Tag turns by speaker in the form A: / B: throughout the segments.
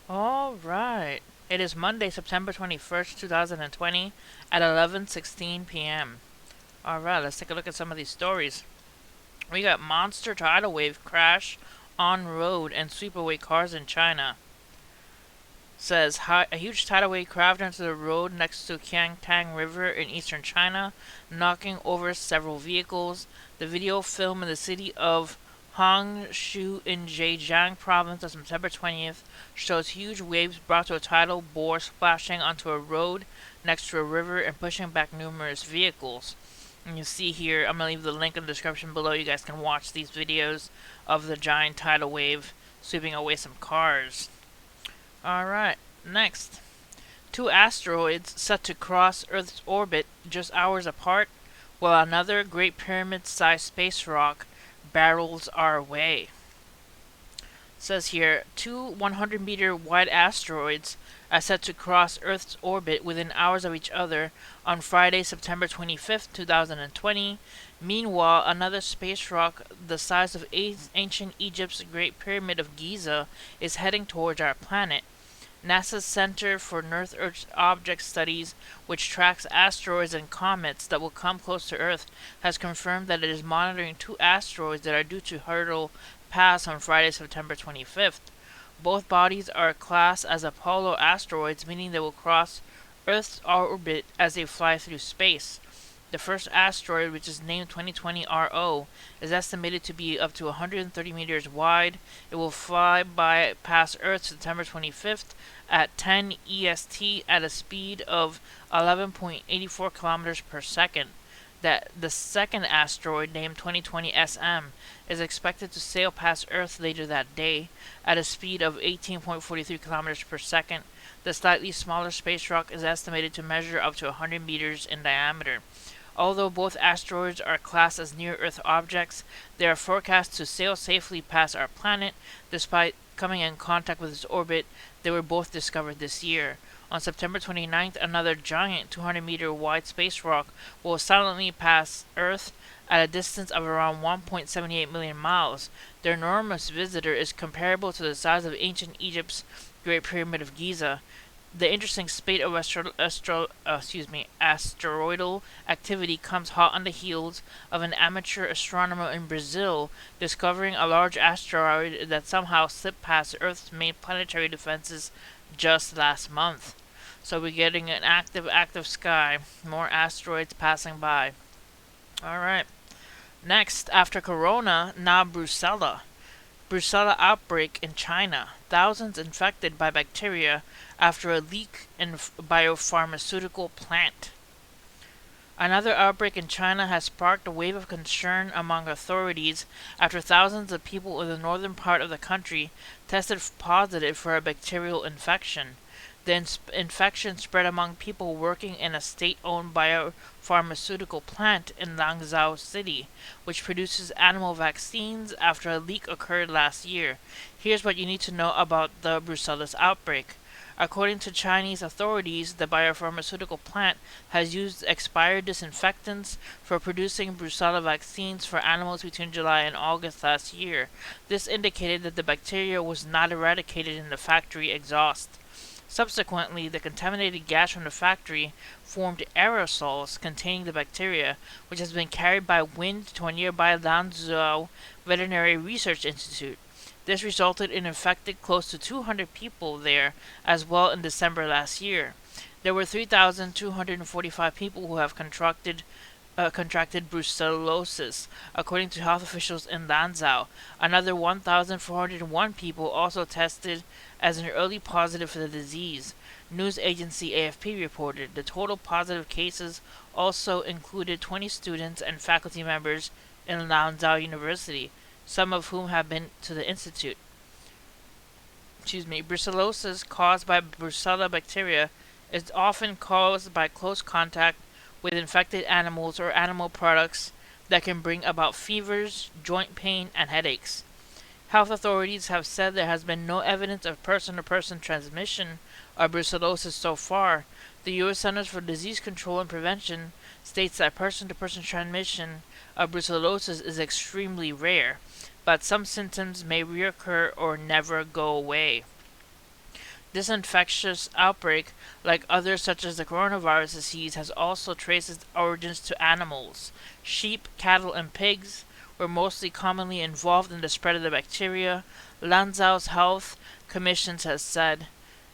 A: All right. It is Monday, September 21st, 2020 at 11:16 p.m. All right, let's take a look at some of these stories. We got monster tidal wave crash on road and sweep away cars in China. Says a huge tidal wave crashed onto the road next to Qiangtang River in eastern China, knocking over several vehicles. The video filmed in the city of Hongshu in Zhejiang province on September 20th shows huge waves brought to a tidal bore splashing onto a road next to a river and pushing back numerous vehicles. And you see here, I'm going to leave the link in the description below. You guys can watch these videos of the giant tidal wave sweeping away some cars. Alright, next. Two asteroids set to cross Earth's orbit just hours apart, while another Great Pyramid-sized space rock barrels our way. It says here, two 100-meter wide asteroids are set to cross Earth's orbit within hours of each other on Friday, September 25th, 2020. Meanwhile, another space rock the size of ancient Egypt's Great Pyramid of Giza is heading towards our planet. NASA's Center for Near-Earth Object Studies, which tracks asteroids and comets that will come close to Earth, has confirmed that it is monitoring two asteroids that are due to hurtle past on Friday, September 25th. Both bodies are classed as Apollo asteroids, meaning they will cross Earth's orbit as they fly through space. The first asteroid, which is named 2020 RO, is estimated to be up to 130 meters wide. It will fly by past Earth September 25th at 10 EST at a speed of 11.84 kilometers per second. That the second asteroid, named 2020 SM, is expected to sail past Earth later that day at a speed of 18.43 kilometers per second. The slightly smaller space rock is estimated to measure up to 100 meters in diameter. Although both asteroids are classed as near-Earth objects, they are forecast to sail safely past our planet. Despite coming in contact with its orbit, they were both discovered this year. On September 29th, another giant 200-meter wide space rock will silently pass Earth at a distance of around 1.78 million miles. Their enormous visitor is comparable to the size of ancient Egypt's Great Pyramid of Giza. The interesting spate of asteroidal activity comes hot on the heels of an amateur astronomer in Brazil discovering a large asteroid that somehow slipped past Earth's main planetary defenses just last month. So we're getting an active sky, more asteroids passing by. Alright. Next, after Corona, now Brucella. Brucella outbreak in China. Thousands infected by bacteria after a leak in biopharmaceutical plant. Another outbreak in China has sparked a wave of concern among authorities after thousands of people in the northern part of the country tested positive for a bacterial infection. The infection spread among people working in a state-owned biopharmaceutical plant in Langzhou City, which produces animal vaccines after a leak occurred last year. Here's what you need to know about the Brucella's outbreak. According to Chinese authorities, the biopharmaceutical plant has used expired disinfectants for producing Brucella vaccines for animals between July and August last year. This indicated that the bacteria was not eradicated in the factory exhaust. Subsequently, the contaminated gas from the factory formed aerosols containing the bacteria, which has been carried by wind to a nearby Lanzhou Veterinary Research Institute. This resulted in infecting close to 200 people there as well in December last year. There were 3,245 people who have contracted brucellosis, according to health officials in Lanzhou. Another 1,401 people also tested as an early positive for the disease. News agency AFP reported the total positive cases also included 20 students and faculty members in Lanzhou University, some of whom have been to the institute. Brucellosis caused by Brucella bacteria is often caused by close contact with infected animals or animal products that can bring about fevers, joint pain, and headaches. Health authorities have said there has been no evidence of person-to-person transmission of brucellosis so far. The U.S. Centers for Disease Control and Prevention states that person-to-person transmission of brucellosis is extremely rare, but some symptoms may reoccur or never go away. This infectious outbreak, like others such as the coronavirus disease, has also traced its origins to animals. Sheep, cattle, and pigs were mostly commonly involved in the spread of the bacteria, Lanzau's Health Commission has said.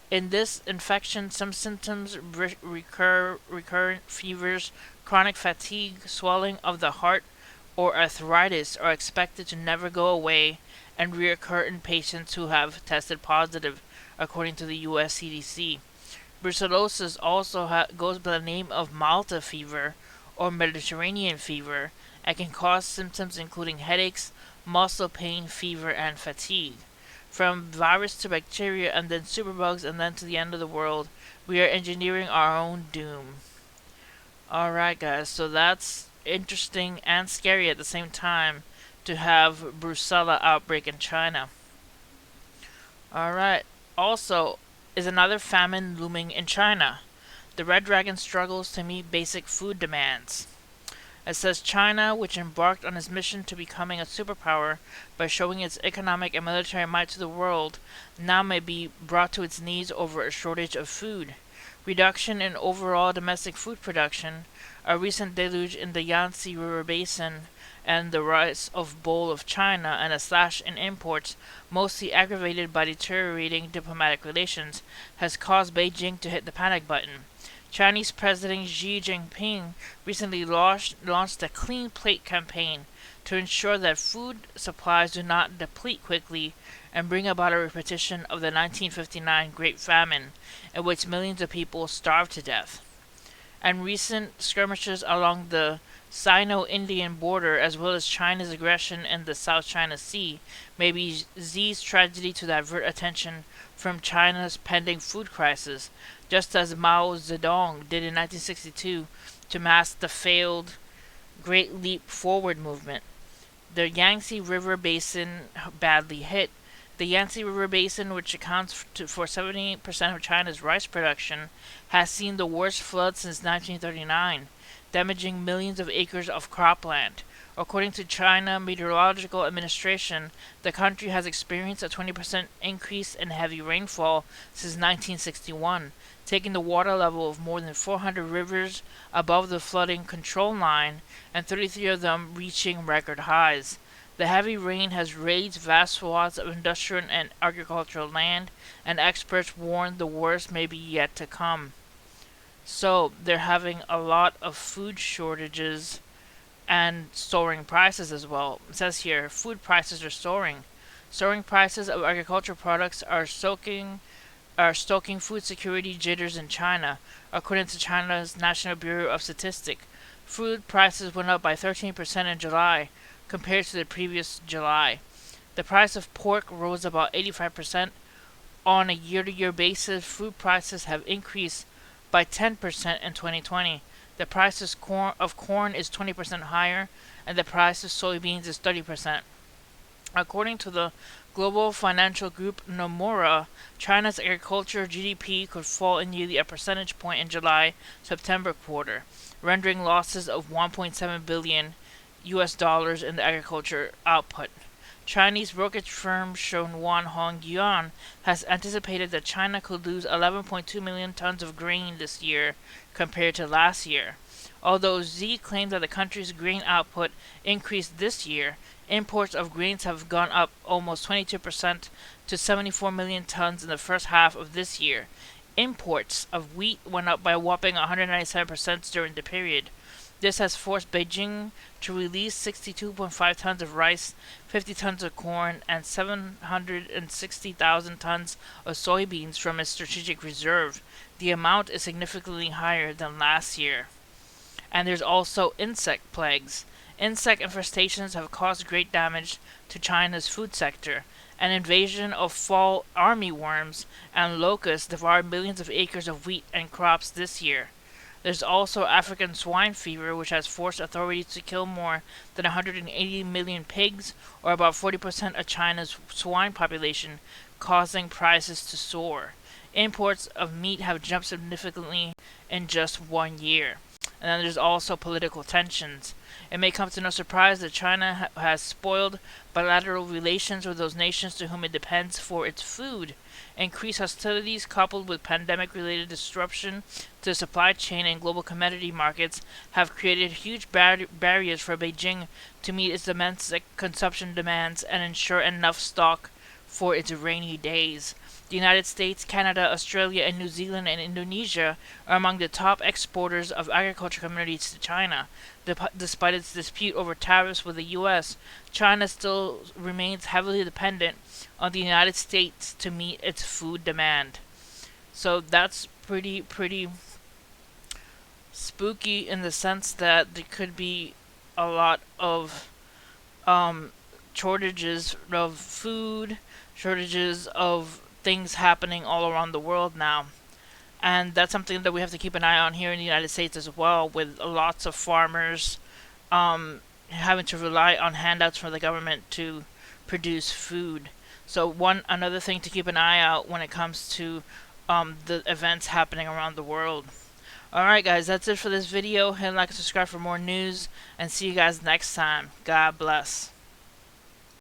A: In this infection, some symptoms recurrent fevers, chronic fatigue, swelling of the heart, or arthritis are expected to never go away and reoccur in patients who have tested positive, according to the U.S. CDC. Brucellosis also goes by the name of Malta fever or Mediterranean fever and can cause symptoms including headaches, muscle pain, fever, and fatigue. From virus to bacteria and then superbugs and then to the end of the world, we are engineering our own doom. Alright, guys, so that's interesting and scary at the same time to have Brucella outbreak in China. Alright, also, is another famine looming in China? The Red Dragon struggles to meet basic food demands. It says China, which embarked on its mission to becoming a superpower by showing its economic and military might to the world, now may be brought to its knees over a shortage of food. Reduction in overall domestic food production, a recent deluge in the Yangtze River Basin, and the rise of Bowl of China and a slash in imports, mostly aggravated by deteriorating diplomatic relations, has caused Beijing to hit the panic button. Chinese President Xi Jinping recently launched a Clean Plate campaign to ensure that food supplies do not deplete quickly and bring about a repetition of the 1959 Great Famine, in which millions of people starved to death. And recent skirmishes along the Sino-Indian border, as well as China's aggression in the South China Sea, may be Xi's tragedy to divert attention from China's pending food crisis, just as Mao Zedong did in 1962 to mask the failed Great Leap Forward movement. The Yangtze River Basin badly hit. The Yangtze River Basin, which accounts for 70% of China's rice production, has seen the worst flood since 1939, damaging millions of acres of cropland. According to China Meteorological Administration, the country has experienced a 20% increase in heavy rainfall since 1961, taking the water level of more than 400 rivers above the flooding control line, and 33 of them reaching record highs. The heavy rain has razed vast swaths of industrial and agricultural land, and experts warn the worst may be yet to come. So, they're having a lot of food shortages and soaring prices as well. It says here, food prices are soaring. Soaring prices of agricultural products are stoking food security jitters in China, according to China's National Bureau of Statistics. Food prices went up by 13% in July, compared to the previous July. The price of pork rose about 85%. On a year-to-year basis, food prices have increased by 10% in 2020. The price of corn is 20% higher, and the price of soybeans is 30%. According to the global financial group Nomura, China's agriculture GDP could fall in nearly a percentage point in July-September quarter, rendering losses of 1.7 billion US dollars in the agriculture output. Chinese brokerage firm Shenwan Hongyuan has anticipated that China could lose 11.2 million tons of grain this year compared to last year. Although Xi claimed that the country's grain output increased this year, imports of grains have gone up almost 22% to 74 million tons in the first half of this year. Imports of wheat went up by a whopping 197% during the period. This has forced Beijing to release 62.5 tons of rice, 50 tons of corn, and 760,000 tons of soybeans from its strategic reserve. The amount is significantly higher than last year. And there's also insect plagues. Insect infestations have caused great damage to China's food sector. An invasion of fall armyworms and locusts devoured millions of acres of wheat and crops this year. There's also African swine fever, which has forced authorities to kill more than 180 million pigs, or about 40% of China's swine population, causing prices to soar. Imports of meat have jumped significantly in just 1 year. And then there's also political tensions. It may come to no surprise that China has spoiled bilateral relations with those nations to whom it depends for its food. Increased hostilities coupled with pandemic related disruption to the supply chain and global commodity markets have created huge barriers for Beijing to meet its domestic consumption demands and ensure enough stock for its rainy days. The United States, Canada, Australia, and New Zealand and Indonesia are among the top exporters of agriculture commodities to China. Despite its dispute over tariffs with the U.S., China still remains heavily dependent on the United States to meet its food demand. So that's pretty spooky in the sense that there could be a lot of um, shortages of food, shortages of things happening all around the world now. And that's something that we have to keep an eye on here in the United States as well, with lots of farmers having to rely on handouts from the government to produce food. So one another thing to keep an eye out when it comes to the events happening around the world. Alright guys, that's it for this video. Hit like and subscribe for more news, and see you guys next time. God bless.